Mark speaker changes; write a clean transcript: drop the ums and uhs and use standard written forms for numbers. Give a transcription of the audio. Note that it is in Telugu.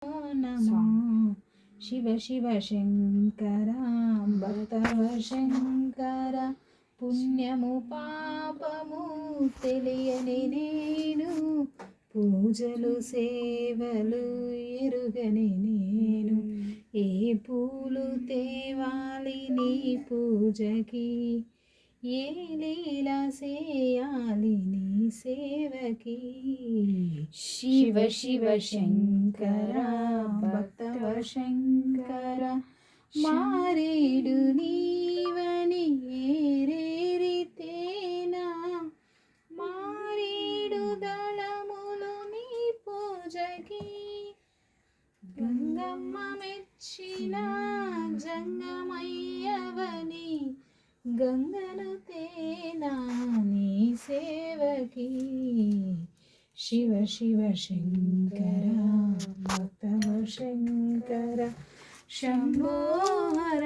Speaker 1: నమో శివ శివ శంకర భక్తవ శంకర పుణ్యము పాపము తెలియని నేను పూజలు సేవలు ఎరుగని నేను ఏ పూలు తేవాలి నీ పూజకి ఏ లీలా చేయాలి నీ సేవకి శివ శివ శంకర భక్తవ శంకర మారేడు నీవని ఏరేరితేనా మారేడు దళములు నీ పూజకి గంగమ్మ మెచ్చిన జంగమయ్యవని గంగను తేనా నీ సేవకి శివ శివ శంకర భక్తవ శంకర శంభో హర